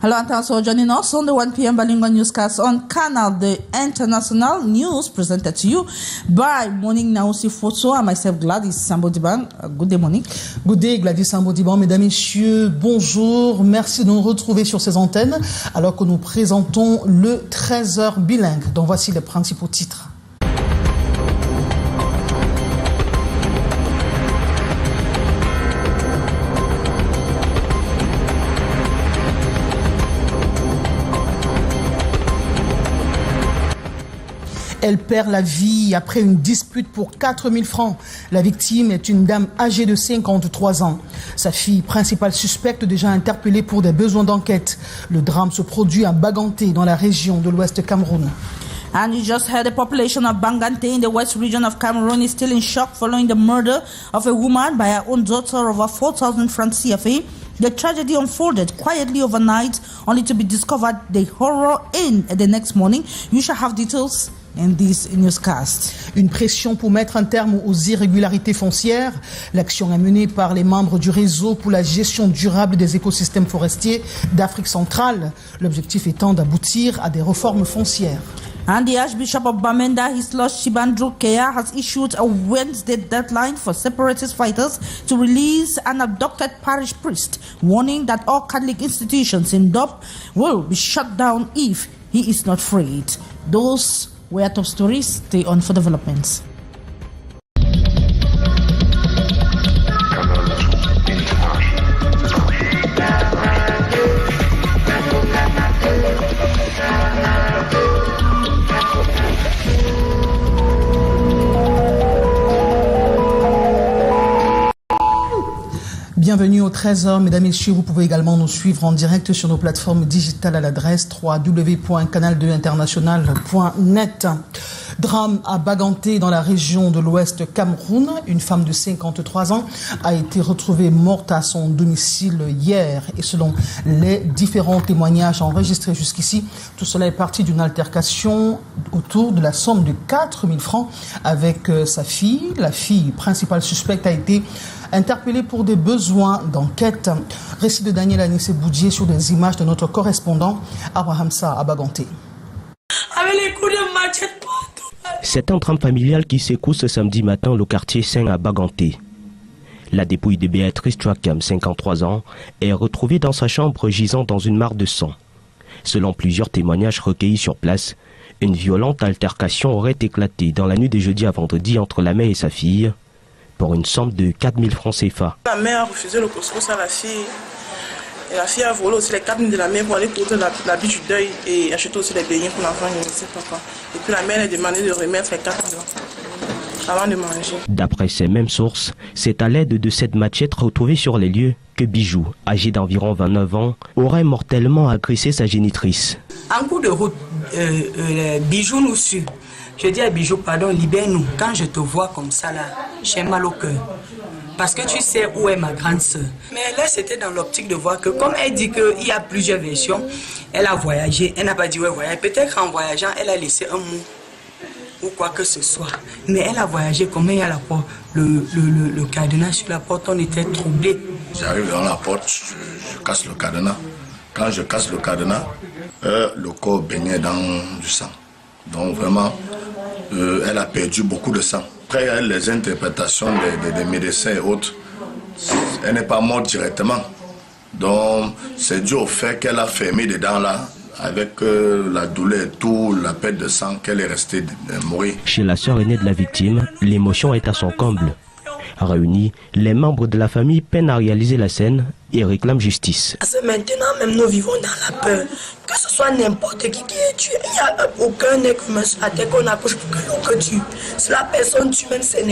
Hello and thanks for joining us on the 1 p.m. bilingual newscast on Canal the International News, presented to you by Monique Naosi Fosso and myself Gladys Sambodiban. Good day, Monique. Good day, Gladys Sambodiban. Mesdames, Messieurs, bonjour. Merci de nous retrouver sur ces antennes alors que nous présentons le 13h bilingue, dont voici les principaux titres. Elle perd la vie après une dispute pour 4 000 francs. La victime est une dame âgée de 53 ans. Sa fille, principale suspecte, déjà interpellée pour des besoins d'enquête. Le drame se produit à Baganté, dans la région de l'Ouest Cameroun. And you just heard the population of Bangante in the west region of Cameroon is still in shock following the murder of a woman by her own daughter over 4,000 francs CFA. The tragedy unfolded quietly overnight, only to be discovered the horror in the next morning. You shall have details in this newscast. Une pression pour mettre un terme aux irrégularités foncières. L'action est menée par les membres du réseau pour la gestion durable des écosystèmes forestiers d'Afrique centrale. L'objectif étant d'aboutir à des réformes foncières. And the Archbishop of Bamenda, His Lord Shibandru Kea, has issued a Wednesday deadline for separatist fighters to release an abducted parish priest, warning that all Catholic institutions in Dop will be shut down if he is not freed. Those were top stories. Stay on for developments. Bienvenue au 13h, mesdames et messieurs. Vous pouvez également nous suivre en direct sur nos plateformes digitales à l'adresse www.canal2international.net. Drame à Baganté dans la région de l'Ouest Cameroun. Une femme de 53 ans a été retrouvée morte à son domicile hier. Et selon les différents témoignages enregistrés jusqu'ici, tout cela est parti d'une altercation autour de la somme de 4 000 francs avec sa fille. La fille principale suspecte a été interpellée pour des besoins d'enquête. Récit de Daniel Anissé Boudier sur des images de notre correspondant Abraham Sa à Baganté. C'est un drame familial qui s'écoule ce samedi matin au quartier Saint à Baganté. La dépouille de Béatrice Chouakam, 53 ans, est retrouvée dans sa chambre gisant dans une mare de sang. Selon plusieurs témoignages recueillis sur place, une violente altercation aurait éclaté dans la nuit de jeudi à vendredi entre la mère et sa fille pour une somme de 4 000 francs CFA. La mère a refusé le couscous à la fille. Et la fille a volé aussi les 4 000 de la mère pour aller porter l'habit du deuil et acheter aussi les beignets pour l'enfant, je ne sais pas quoi. Et puis la mère a demandé de remettre les 4 000 avant de manger. D'après ces mêmes sources, c'est à l'aide de cette machette retrouvée sur les lieux que Bijou, âgé d'environ 29 ans, aurait mortellement agressé sa génitrice. En cours de route, Bijou nous suit. Je dis à Bijou, pardon, libère-nous. Quand je te vois comme ça là, j'ai mal au cœur. Parce que tu sais où est ma grande sœur. Mais là, c'était dans l'optique de voir que, comme elle dit qu'il y a plusieurs versions, elle a voyagé. Elle n'a pas dit où elle voyage. Peut-être qu'en voyageant, elle a laissé un mot ou quoi que ce soit. Mais elle a voyagé, comme il y a la porte, le cadenas sur la porte, on était troublés. J'arrive dans la porte, je casse le cadenas. Quand je casse le cadenas, le corps baignait dans du sang. Donc vraiment, elle a perdu beaucoup de sang. Après les interprétations des médecins et autres, elle n'est pas morte directement. Donc c'est dû au fait qu'elle a fermé des dents là, avec la douleur et tout, la perte de sang, qu'elle est restée mourir. Chez la sœur aînée de la victime, l'émotion est à son comble. Réunis, les membres de la famille peinent à réaliser la scène et réclament justice. Maintenant, même nous vivons dans la peur. Que ce soit n'importe qui est tué, il n'y a aucun être humain sur la terre qu'on accouche pour que l'on tue. Si la personne tue, même c'est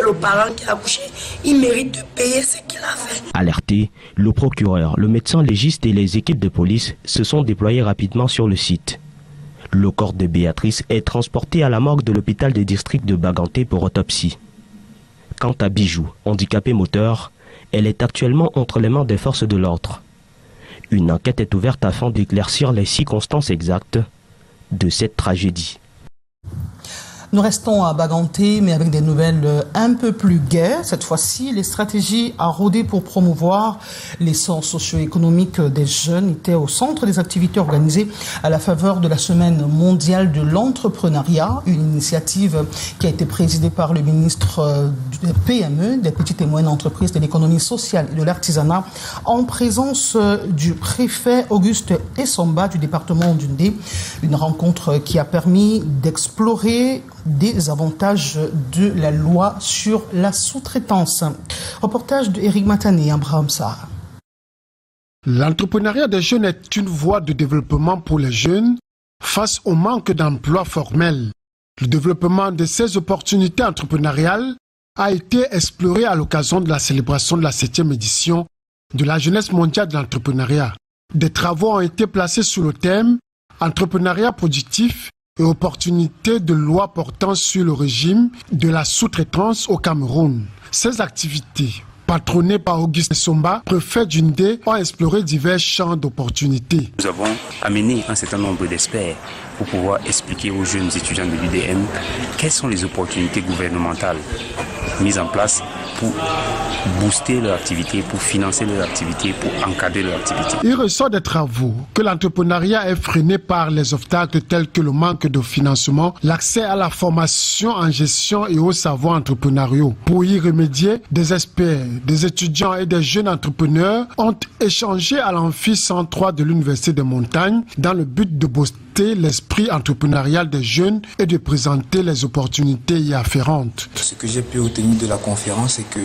le parent qui a accouché, il mérite de payer ce qu'il a fait. Alerté, le procureur, le médecin légiste et les équipes de police se sont déployés rapidement sur le site. Le corps de Béatrice est transporté à la morgue de l'hôpital de district de Baganté pour autopsie. Quant à Bijou, handicapée moteur, elle est actuellement entre les mains des forces de l'ordre. Une enquête est ouverte afin d'éclaircir les circonstances exactes de cette tragédie. Nous restons à Baganté, mais avec des nouvelles un peu plus gaies. Cette fois-ci, les stratégies à rôder pour promouvoir l'essor socio-économique des jeunes étaient au centre des activités organisées à la faveur de la Semaine mondiale de l'entrepreneuriat, une initiative qui a été présidée par le ministre des PME, des petites et moyennes entreprises, de l'économie sociale et de l'artisanat, en présence du préfet Auguste Essomba du département d'Undé. Une rencontre qui a permis d'explorer des avantages de la loi sur la sous-traitance. Reportage de Eric Matané, Abraham Sarr. L'entrepreneuriat des jeunes est une voie de développement pour les jeunes face au manque d'emplois formels. Le développement de ces opportunités entrepreneuriales a été exploré à l'occasion de la célébration de la 7e édition de la Jeunesse mondiale de l'entrepreneuriat. Des travaux ont été placés sous le thème « Entrepreneuriat productif et opportunités de loi portant sur le régime de la sous-traitance au Cameroun ». Ces activités, patronnées par Auguste Essomba, préfet d'Undé, ont exploré divers champs d'opportunités. Nous avons amené un certain nombre d'experts pour pouvoir expliquer aux jeunes étudiants de l'UDM quelles sont les opportunités gouvernementales mises en place pour booster leur activité, pour financer leur activité, pour encadrer leur activité. Il ressort des travaux que l'entrepreneuriat est freiné par les obstacles tels que le manque de financement, l'accès à la formation en gestion et aux savoirs entrepreneuriaux. Pour y remédier, des experts, des étudiants et des jeunes entrepreneurs ont échangé à l'amphi 103 de l'Université des Montagnes dans le but de booster l'esprit entrepreneurial des jeunes et de présenter les opportunités y afférentes. Ce que j'ai pu retenir de la conférence, c'est que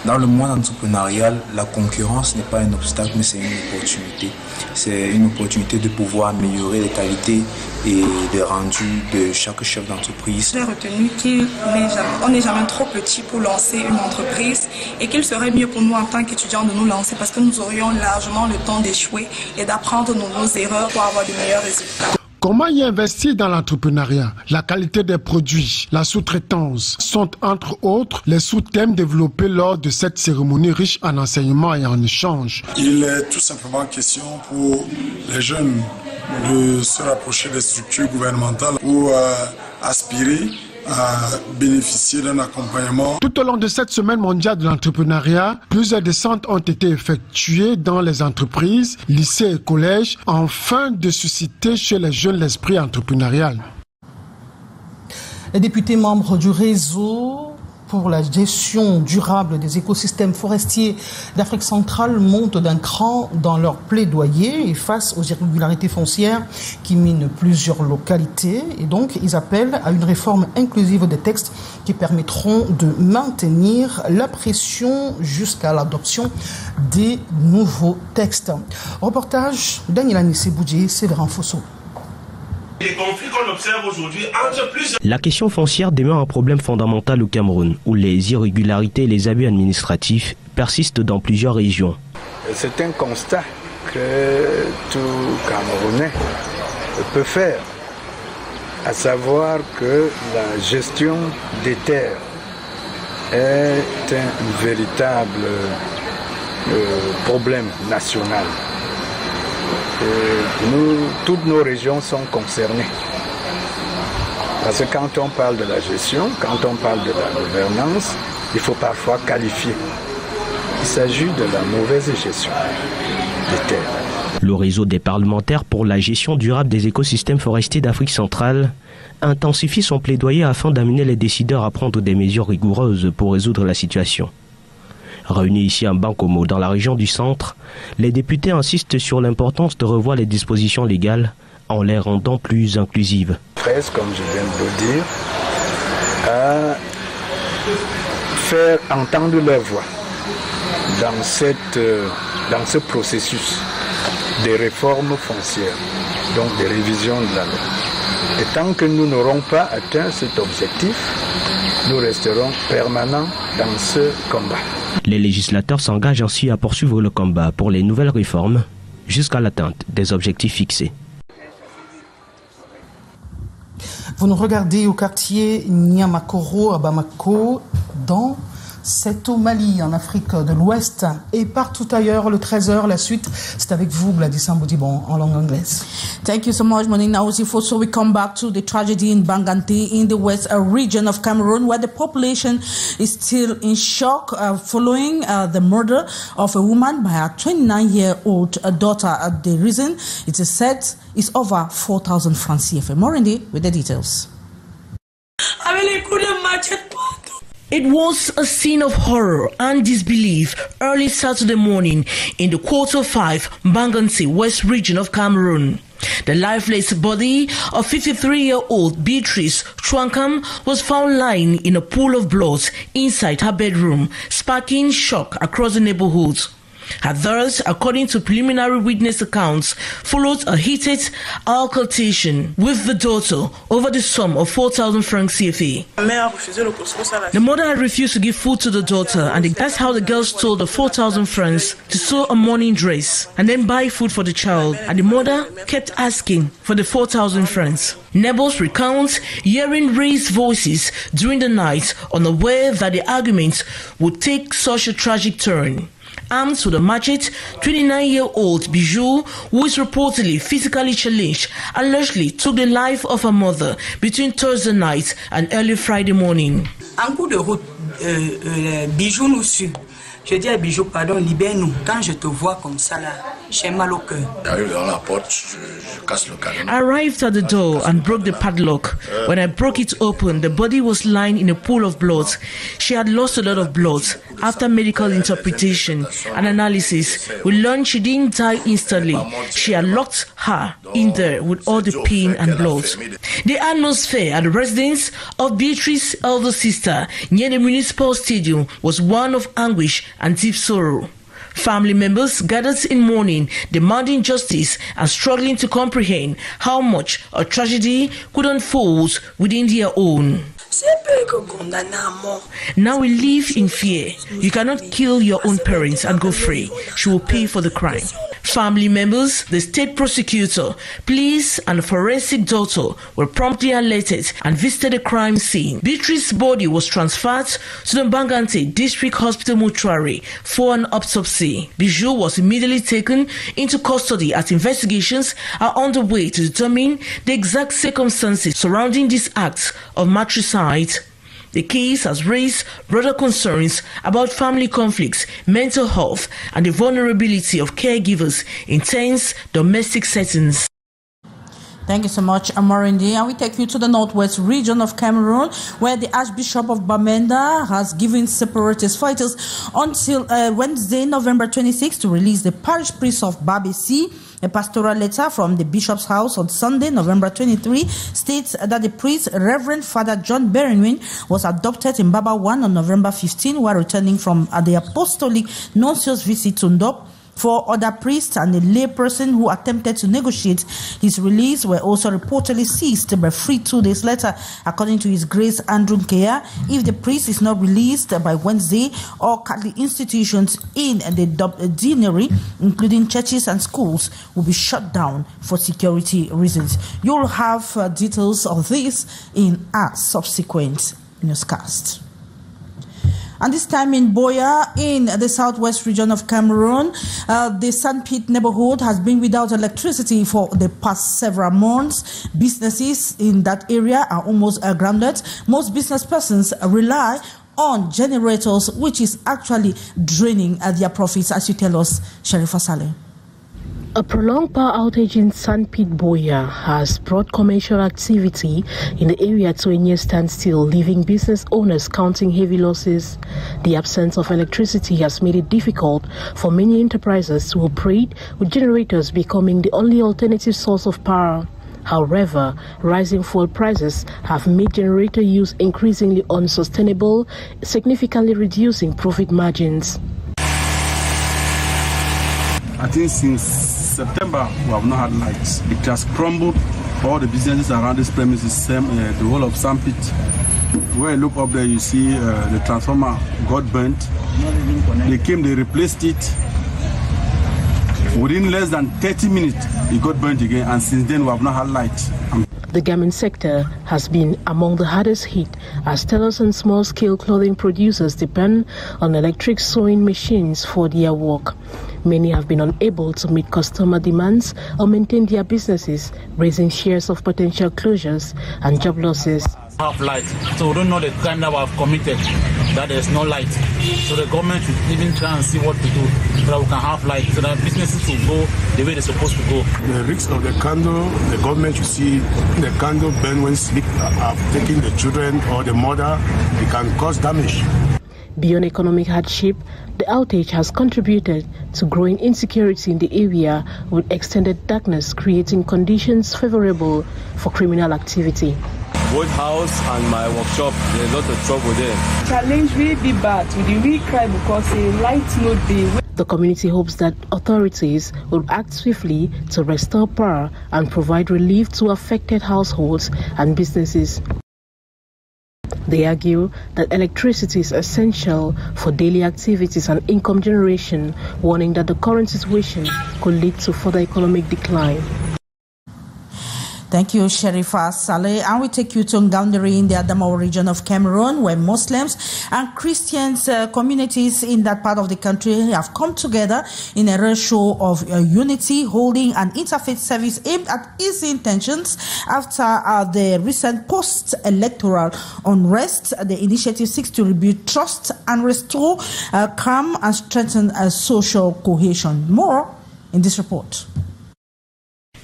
dans le monde entrepreneurial, la concurrence n'est pas un obstacle, mais c'est une opportunité. C'est une opportunité de pouvoir améliorer les qualités et les rendus de chaque chef d'entreprise. J'ai retenu qu'on n'est jamais trop petit pour lancer une entreprise et qu'il serait mieux pour nous en tant qu'étudiants de nous lancer parce que nous aurions largement le temps d'échouer et d'apprendre nos erreurs pour avoir de meilleurs résultats. Comment y investir dans l'entrepreneuriat? La qualité des produits, la sous-traitance sont entre autres les sous-thèmes développés lors de cette cérémonie riche en enseignements et en échanges. Il est tout simplement question pour les jeunes de se rapprocher des structures gouvernementales pour aspirer à bénéficier d'un accompagnement. Tout au long de cette semaine mondiale de l'entrepreneuriat, plusieurs descentes ont été effectuées dans les entreprises, lycées et collèges, afin de susciter chez les jeunes l'esprit entrepreneurial. Les députés membres du réseau pour la gestion durable des écosystèmes forestiers d'Afrique centrale montent d'un cran dans leur plaidoyer et face aux irrégularités foncières qui minent plusieurs localités. Et donc, ils appellent à une réforme inclusive des textes qui permettront de maintenir la pression jusqu'à l'adoption des nouveaux textes. Reportage Daniel Anissé-Boudjé, Séverin Fosso. Les conflits qu'on observe aujourd'hui entre plusieurs... La question foncière demeure un problème fondamental au Cameroun, où les irrégularités et les abus administratifs persistent dans plusieurs régions. C'est un constat que tout Camerounais peut faire, à savoir que la gestion des terres est un véritable problème national. Toutes nos régions sont concernées. Parce que quand on parle de la gestion, quand on parle de la gouvernance, il faut parfois qualifier. Il s'agit de la mauvaise gestion des terres. Le réseau des parlementaires pour la gestion durable des écosystèmes forestiers d'Afrique centrale intensifie son plaidoyer afin d'amener les décideurs à prendre des mesures rigoureuses pour résoudre la situation. Réunis ici à Bankomo, dans la région du centre, les députés insistent sur l'importance de revoir les dispositions légales en les rendant plus inclusives. Presse, comme je viens de le dire, à faire entendre leur voix dans ce processus des réformes foncières, donc des révisions de la loi. Et tant que nous n'aurons pas atteint cet objectif, nous resterons permanents dans ce combat. Les législateurs s'engagent ainsi à poursuivre le combat pour les nouvelles réformes jusqu'à l'atteinte des objectifs fixés. Vous nous regardez au quartier Niamakoro à Bamako dans C'est au Mali, en Afrique de l'Ouest et partout ailleurs. Le 13h, la suite, c'est avec vous, Gladys Amboudibon, en langue anglaise. Thank you so much, Monina Osifo. So we come back to the tragedy in Banganté in the west region of Cameroon, where the population is still in shock following the murder of a woman by her 29-year-old daughter. The reason, it is said, is over 4,000 francs CFA. Morindi with the details. It was a scene of horror and disbelief early Saturday morning in the Quarter 5 Banganté West region of Cameroon. The lifeless body of 53-year-old Beatrice Chwankam was found lying in a pool of blood inside her bedroom, sparking shock across the neighborhood. Her death, according to preliminary witness accounts, followed a heated altercation with the daughter over the sum of 4,000 francs CFA. The mother had refused to give food to the daughter, and that's how the girl stole the 4,000 francs to sew a morning dress and then buy food for the child. And the mother kept asking for the 4,000 francs. Neighbors recount hearing raised voices during the night, unaware that the argument would take such a tragic turn. Armed with a machete, 29-year-old Bijou, who is reportedly physically challenged, allegedly took the life of her mother between Thursday night and early Friday morning. En coup de route, Bijou nous suit. Je dis à Bijou, pardon, libère-nous. Quand je te vois comme ça là, j'ai mal au cœur. J'arrive devant la porte, je casse le cadenas. I arrived at the door and broke the padlock. When I broke it open, the body was lying in a pool of blood. She had lost a lot of blood. After medical interpretation and analysis, we learned she didn't die instantly. She had locked her in there with all the pain and blood. The atmosphere at the residence of Beatrice's elder sister near the municipal stadium was one of anguish and deep sorrow. Family members gathered in mourning, demanding justice and struggling to comprehend how much a tragedy could unfold within their own. Now we live in fear. You cannot kill your own parents and go free. She will pay for the crime. Family members, the state prosecutor, police and a forensic doctor were promptly alerted and visited the crime scene. Beatrice's body was transferred to the Banganté District Hospital mortuary for an autopsy. Bijou was immediately taken into custody as investigations are underway to determine the exact circumstances surrounding this act of matricide. The case has raised broader concerns about family conflicts, mental health, and the vulnerability of caregivers in tense domestic settings. Thank you so much, Amorindi. And we take you to the northwest region of Cameroon, where the Archbishop of Bamenda has given separatist fighters until Wednesday, November 26, to release the parish priest of Babesi. A pastoral letter from the bishop's house on Sunday, November 23, states that the priest, Reverend Father John Berenwin, was adopted in Baba 1 on November 15 while returning from the apostolic nuncios visit to Ndop. 4 other priests and a layperson who attempted to negotiate his release were also reportedly seized but freed 2 days later, according to His Grace Andrew Nkea. If the priest is not released by Wednesday, all Catholic institutions in the deanery, including churches and schools, will be shut down for security reasons. You'll have details of this in our subsequent newscast. And this time in Boya, in the southwest region of Cameroon, the Sandpit neighborhood has been without electricity for the past several months. Businesses in that area are almost grounded. Most business persons rely on generators, which is actually draining their profits, as you tell us, Sharifa Saleh. A prolonged power outage in Sandpit Boya has brought commercial activity in the area to a near standstill, leaving business owners counting heavy losses. The absence of electricity has made it difficult for many enterprises to operate, with generators becoming the only alternative source of power. However, rising fuel prices have made generator use increasingly unsustainable, significantly reducing profit margins. I think since September we have not had lights. It has crumbled all the businesses around this premises, the whole of Sandpit. Where you look up there, you see the transformer got burnt. They came, they replaced it. Within less than 30 minutes, it got burnt again, and since then we have not had light. The garment sector has been among the hardest hit as tailors and small-scale clothing producers depend on electric sewing machines for their work. Many have been unable to meet customer demands or maintain their businesses, raising fears of potential closures and job losses. Have light, so we don't know the crime that we have committed, that there's no light. So the government should even try and see what to do so that we can have light, so that businesses will go the way they're supposed to go. The risks of the candle, the government should see the candle burn when sleep are taking the children or the mother, it can cause damage. Beyond economic hardship, the outage has contributed to growing insecurity in the area, with extended darkness creating conditions favorable for criminal activity. Both house and my workshop, there's a lot of trouble there. Challenge will be bad with the real crime because a light no day. The community hopes that authorities will act swiftly to restore power and provide relief to affected households and businesses. They argue that electricity is essential for daily activities and income generation, warning that the current situation could lead to further economic decline. Thank you, Sherifa Saleh. And we take you to Ngaoundéré in the Adamawa region of Cameroon, where Muslims and Christians communities in that part of the country have come together in a rare show of unity, holding an interfaith service aimed at easing tensions after the recent post-electoral unrest. The initiative seeks to rebuild trust and restore calm and strengthen social cohesion. More in this report.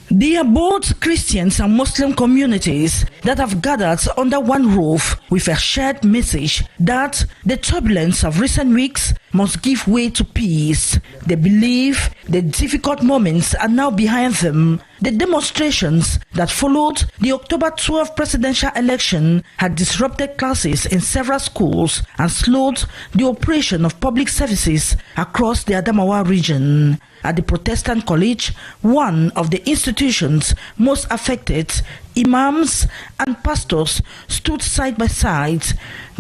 They are both Christians and Muslim communities that have gathered under one roof with a shared message that the turbulence of recent weeks must give way to peace. They believe the difficult moments are now behind them. The demonstrations that followed the October 12 presidential election had disrupted classes in several schools and slowed the operation of public services across the Adamawa region. At the Protestant College, one of the institutions most affected, imams and pastors stood side by side.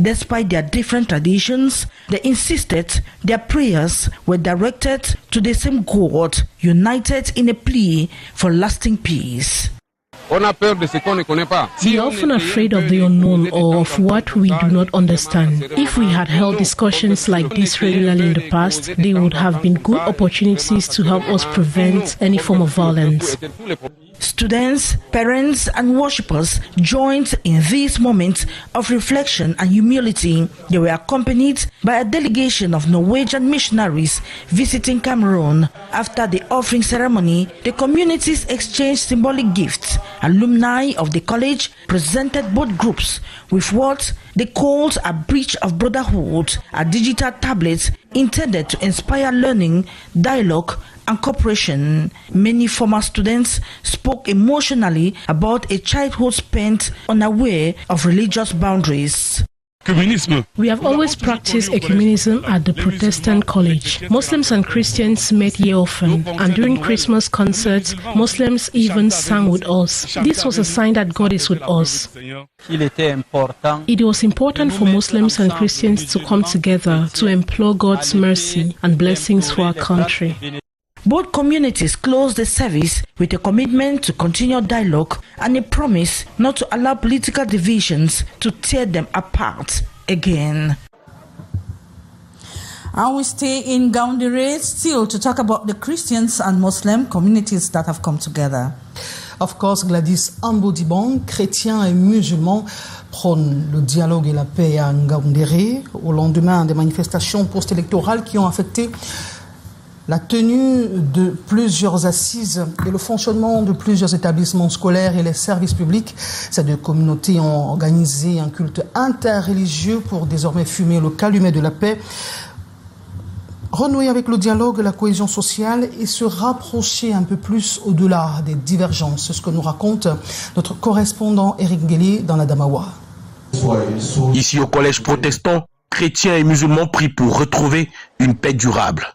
Despite their different traditions, they insisted their prayers were directed to the same God, united in a plea for lasting peace. We are often afraid of the unknown or of what we do not understand. If we had held discussions like this regularly in the past, they would have been good opportunities to help us prevent any form of violence. Students, parents, and worshippers joined in this moment of reflection and humility. They were accompanied by a delegation of Norwegian missionaries visiting Cameroon. After the offering ceremony, the communities exchanged symbolic gifts. Alumni of the college presented both groups with what they called a bridge of brotherhood, a digital tablet intended to inspire learning, dialogue, and cooperation. Many former students spoke emotionally about a childhood spent unaware of religious boundaries. We have always practiced ecumenism at the Protestant College. Muslims and Christians met here often, and during Christmas concerts, Muslims even sang with us. This was a sign that God is with us. It was important for Muslims and Christians to come together to implore God's mercy and blessings for our country. Both communities closed the service with a commitment to continue dialogue and a promise not to allow political divisions to tear them apart again. And we stay in Ngaoundéré still to talk about the Christians and Muslim communities that have come together. Of course, Gladys Ambodiban, chrétiens et musulmans, prônent le dialogue et la paix à Ngaoundéré au lendemain des manifestations post-électorales qui ont affecté la tenue de plusieurs assises et le fonctionnement de plusieurs établissements scolaires et les services publics. Ces deux communautés ont organisé un culte interreligieux pour désormais fumer le calumet de la paix, renouer avec le dialogue, la cohésion sociale et se rapprocher un peu plus au-delà des divergences. C'est ce que nous raconte notre correspondant Eric Guélé dans l'Adamawa. Ici au collège protestant, chrétiens et musulmans prient pour retrouver une paix durable.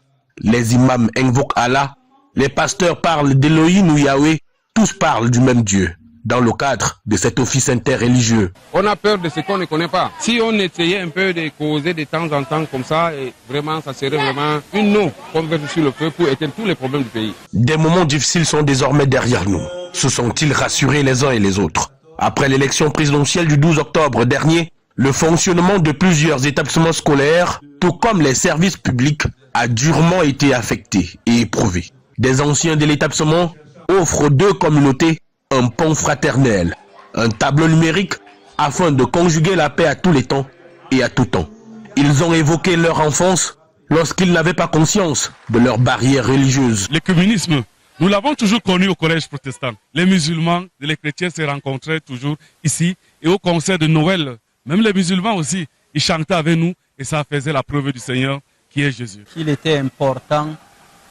Les imams invoquent Allah, les pasteurs parlent d'Elohim ou Yahweh, tous parlent du même Dieu, dans le cadre de cet office interreligieux. On a peur de ce qu'on ne connaît pas. Si on essayait un peu de causer de temps en temps comme ça, et vraiment, ça serait vraiment une eau qu'on verse sur le feu pour éteindre tous les problèmes du pays. Des moments difficiles sont désormais derrière nous. Se sont-ils rassurés les uns et les autres? Après l'élection présidentielle du 12 octobre dernier, le fonctionnement de plusieurs établissements scolaires, tout comme les services publics, a durement été affecté et éprouvé. Des anciens de l'établissement offrent aux deux communautés un pont fraternel, un tableau numérique afin de conjuguer la paix à tous les temps et à tout temps. Ils ont évoqué leur enfance lorsqu'ils n'avaient pas conscience de leurs barrières religieuses. Le communisme, nous l'avons toujours connu au collège protestant. Les musulmans et les chrétiens se rencontraient toujours ici et au concert de Noël. Même les musulmans aussi, ils chantaient avec nous et ça faisait la preuve du Seigneur qui est Jésus. Il était important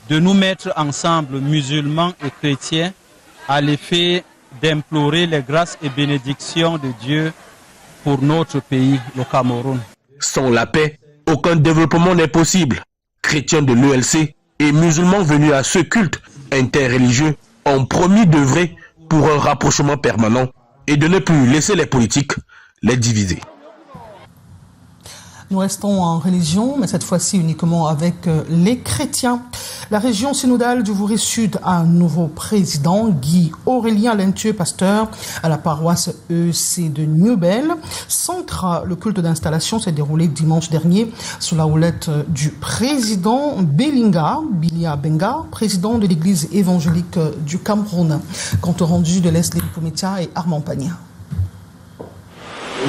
de nous mettre ensemble, musulmans et chrétiens, à l'effet d'implorer les grâces et bénédictions de Dieu pour notre pays, le Cameroun. Sans la paix, aucun développement n'est possible. Chrétiens de l'ELC et musulmans venus à ce culte interreligieux ont promis d'œuvrer pour un rapprochement permanent et de ne plus laisser les politiques les diviser. Nous restons en religion, mais cette fois-ci uniquement avec les chrétiens. La région synodale du Vouri Sud a un nouveau président, Guy Aurélien Lenthieu, pasteur à la paroisse EEC de Newbel. Le culte d'installation s'est déroulé dimanche dernier sous la houlette du président Bilia Benga, président de l'église évangélique du Cameroun. Compte rendu de Leslie Pometia et Armand Pagna.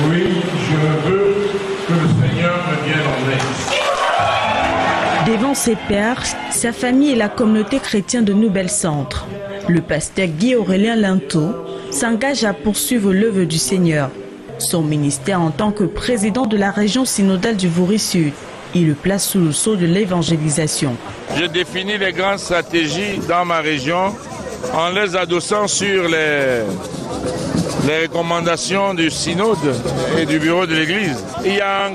Oui, je veux que le Seigneur me vienne en aide. Devant ses pairs, sa famille et la communauté chrétienne de Newbel Centre, le pasteur Guy Aurélien Lenthieu s'engage à poursuivre l'œuvre du Seigneur. Son ministère en tant que président de la région synodale du Vouri Sud, il le place sous le sceau de l'évangélisation. Je définis les grandes stratégies dans ma région en les adossant sur les recommandations du synode et du bureau de l'église. Il y a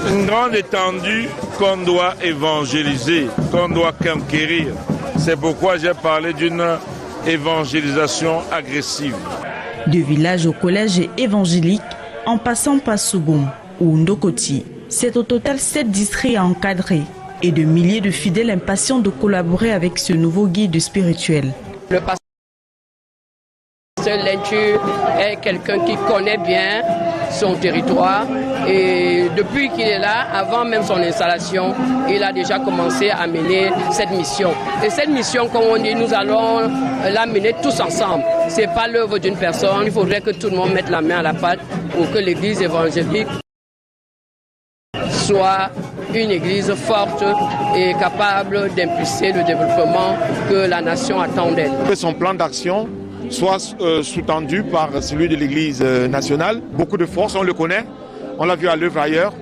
une grande étendue qu'on doit évangéliser, qu'on doit conquérir. C'est pourquoi j'ai parlé d'une évangélisation agressive. De village au collège évangélique, en passant par Sougoum ou Ndokoti, c'est au total 7 districts à encadrer et de milliers de fidèles impatients de collaborer avec ce nouveau guide spirituel. Le pasteur Lenthieu est quelqu'un qui connaît bien son territoire et depuis qu'il est là, avant même son installation, il a déjà commencé à mener cette mission. Et cette mission, comme on dit, nous allons la mener tous ensemble. Ce n'est pas l'œuvre d'une personne, il faudrait que tout le monde mette la main à la pâte pour que l'église évangélique soit une église forte et capable d'impulser le développement que la nation attend d'elle. Son plan d'action soit sous-tendu par celui de l'Église nationale. Beaucoup de force, on le connaît, on l'a vu à l'œuvre ailleurs.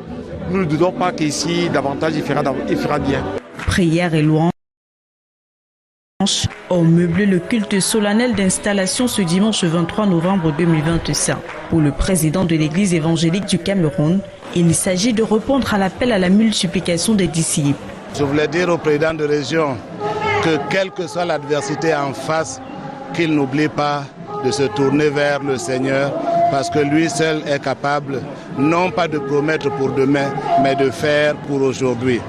Nous ne doutons pas qu'ici, davantage, il fera bien. Prières et louanges ont meublé le culte solennel d'installation ce dimanche 23 novembre 2025. Pour le président de l'Église évangélique du Cameroun, il s'agit de répondre à l'appel à la multiplication des disciples. Je voulais dire au président de région que quelle que soit l'adversité en face, qu'il n'oublie pas de se tourner vers le Seigneur parce que lui seul est capable non pas de promettre pour demain mais de faire pour aujourd'hui.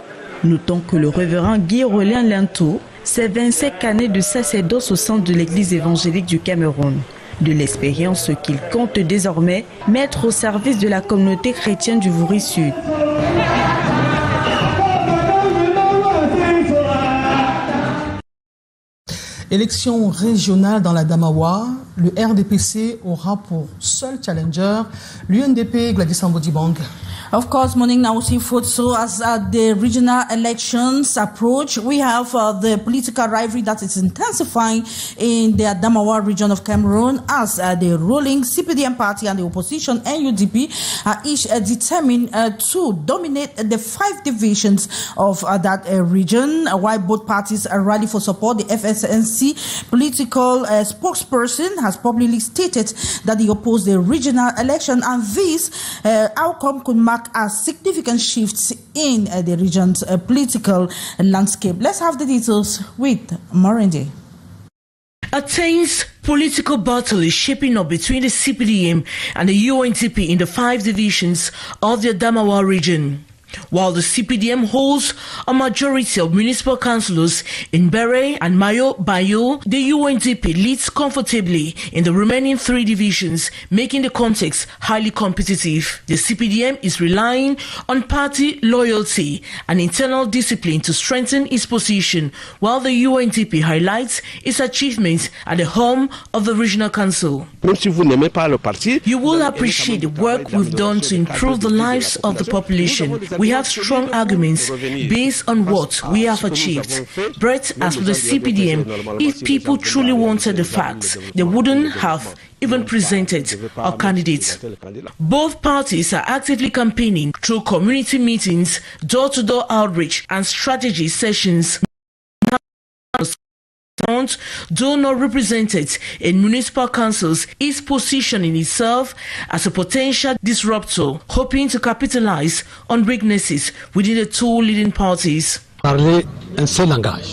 Notons que le révérend Guy Aurélien Lenthieu, c'est 25 années de sacerdoce au sein de l'église évangélique du Cameroun. De l'expérience qu'il compte désormais mettre au service de la communauté chrétienne du Vouri Sud. Élection régionale dans la Damawa, le RDPC aura pour seul challenger l'UNDP Gladys Ambodibang. Of course, morning now, Seafood. So as the regional elections approach, we have the political rivalry that is intensifying in the Adamawa region of Cameroon as the ruling CPDM party and the opposition NUDP are each determined to dominate the 5 divisions of that region. While both parties rally for support, the FSNC political spokesperson has publicly stated that they oppose the regional election, and this outcome could mark a significant shift in the region's political landscape. Let's have the details with Morindi. A tense political battle is shaping up between the CPDM and the UNDP in the 5 divisions of the Adamawa region. While the CPDM holds a majority of municipal councillors in Bere and Mayo Bayo, the UNDP leads comfortably in the remaining 3 divisions, making the context highly competitive. The CPDM is relying on party loyalty and internal discipline to strengthen its position, while the UNDP highlights its achievements at the helm of the regional council. You will appreciate the work we've done to improve the lives of the population. We have strong arguments based on what we have achieved. But as for the CPDM, if people truly wanted the facts, they wouldn't have even presented our candidates. Both parties are actively campaigning through community meetings, door-to-door outreach, and strategy sessions. Though not represented in municipal councils, is positioning itself as a potential disruptor, hoping to capitalize on weaknesses within the 2 leading parties.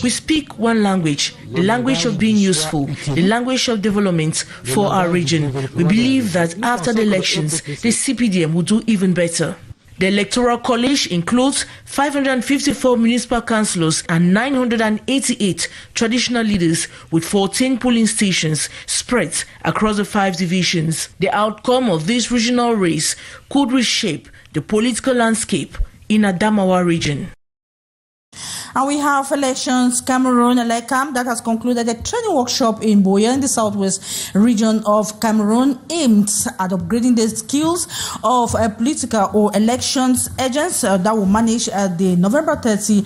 We speak one language, the language of being useful, the language of development for our region. We believe that after the elections, the CPDM will do even better. The Electoral College includes 554 municipal councillors and 988 traditional leaders with 14 polling stations spread across the 5 divisions. The outcome of this regional race could reshape the political landscape in Adamawa region. And we have Elections Cameroon ELECAM that has concluded a training workshop in Boya in the southwest region of Cameroon aimed at upgrading the skills of political or elections agents that will manage the November 30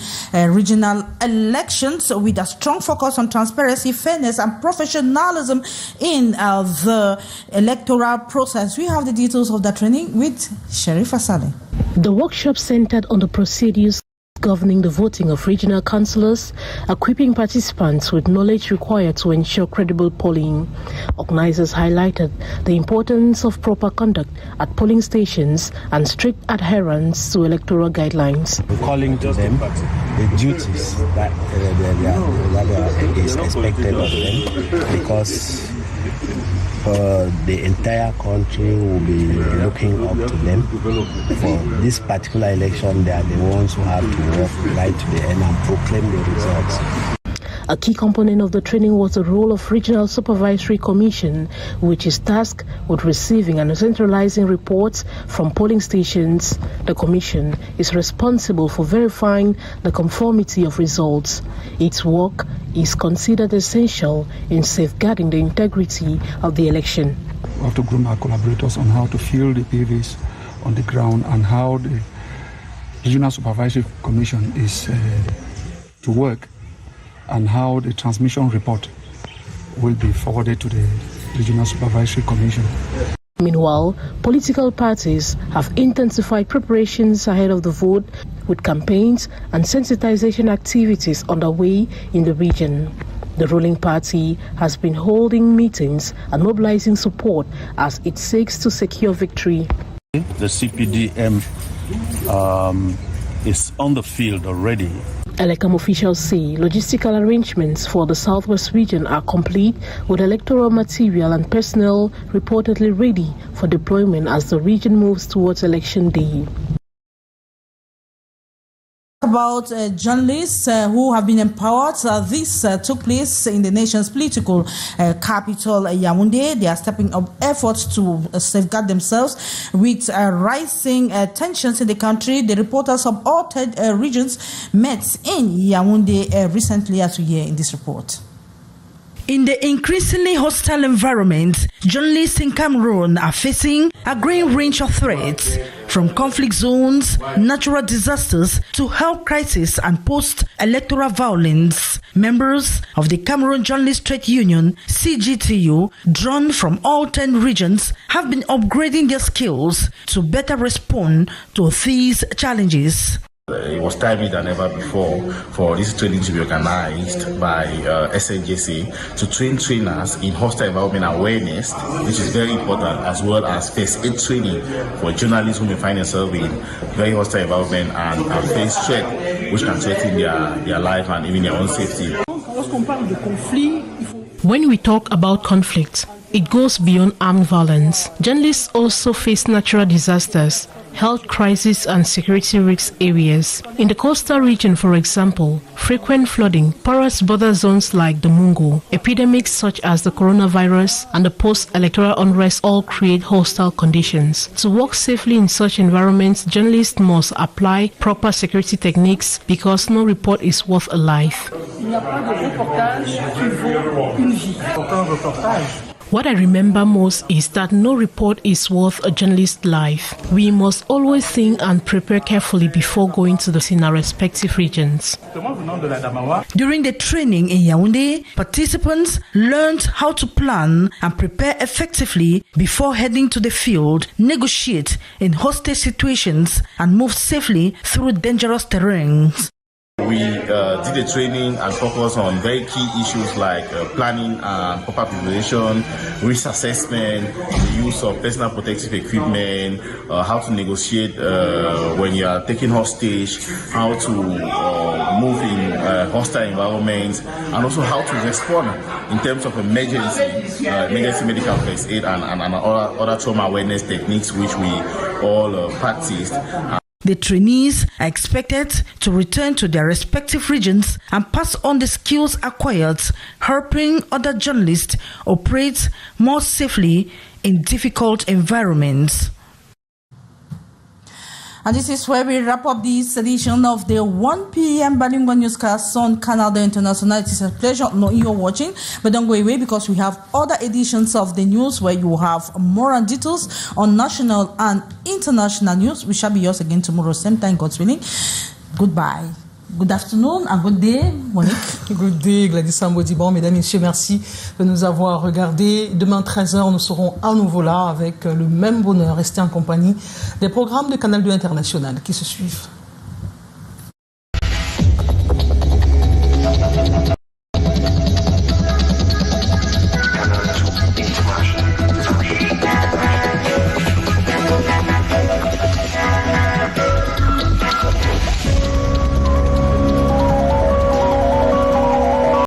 regional elections with a strong focus on transparency, fairness and professionalism in the electoral process. We have the details of that training with Sherifa Saleh. The workshop centered on the procedures governing the voting of regional councillors, equipping participants with knowledge required to ensure credible polling. Organizers highlighted the importance of proper conduct at polling stations and strict adherence to electoral guidelines. Calling to them the duties that is expected of them, because the entire country will be looking up to them. For this particular election, they are the ones who have to work right to the end and proclaim the results. A key component of the training was the role of Regional Supervisory Commission, which is tasked with receiving and centralizing reports from polling stations. The commission is responsible for verifying the conformity of results. Its work is considered essential in safeguarding the integrity of the election. We have to groom our collaborators on how to fill the PVs on the ground and how the Regional Supervisory Commission is to work, and how the transmission report will be forwarded to the Regional Supervisory Commission. Meanwhile, political parties have intensified preparations ahead of the vote, with campaigns and sensitization activities underway in the region. The ruling party has been holding meetings and mobilizing support as it seeks to secure victory. The CPDM is on the field already. ELECAM officials say logistical arrangements for the southwest region are complete, with electoral material and personnel reportedly ready for deployment as the region moves towards election day. About journalists who have been empowered. This took place in the nation's political capital, Yaoundé. They are stepping up efforts to safeguard themselves with rising tensions in the country. The reporters of all 10 regions met in Yaoundé recently, as we hear in this report. In the increasingly hostile environment, journalists in Cameroon are facing a growing range of threats, from conflict zones, natural disasters, to health crisis and post-electoral violence. Members of the Cameroon Journalists Trade Union, CGTU, drawn from all 10 regions, have been upgrading their skills to better respond to these challenges. It was timely than ever before for this training to be organized by SNJC to train trainers in hostile environment awareness, which is very important, as well as first aid training for journalists who may find themselves in very hostile environment and face threat, which can threaten their life and even their own safety. When we talk about conflict, it goes beyond armed violence. Journalists also face natural disasters. health crisis and security risk areas. In the coastal region, for example, frequent flooding, porous border zones like the Mungo, epidemics such as the coronavirus and the post-electoral unrest all create hostile conditions. To work safely in such environments, journalists must apply proper security techniques because no report is worth a life. What I remember most is that no report is worth a journalist's life. We must always think and prepare carefully before going to the scene in our respective regions. During the training in Yaoundé, participants learned how to plan and prepare effectively before heading to the field, negotiate in hostage situations, and move safely through dangerous terrains. We did a training and focus on very key issues like planning and proper preparation, risk assessment, the use of personal protective equipment, how to negotiate when you are taking hostage, how to move in hostile environments, and also how to respond in terms of emergency medical first aid and other trauma awareness techniques which we all practiced. The trainees are expected to return to their respective regions and pass on the skills acquired, helping other journalists operate more safely in difficult environments. And this is where we wrap up this edition of the 1 p.m. bilingual newscast on Canal de International. It is a pleasure knowing you're watching, but don't go away because we have other editions of the news where you have more and details on national and international news. We shall be yours again tomorrow, same time, God's willing. Goodbye. Good afternoon and good day, Monique. Good day, Gladys Sambodiban. Mesdames, Messieurs, merci de nous avoir regardés. Demain, 13h, nous serons à nouveau là avec le même bonheur. Restez en compagnie des programmes de Canal 2 International qui se suivent.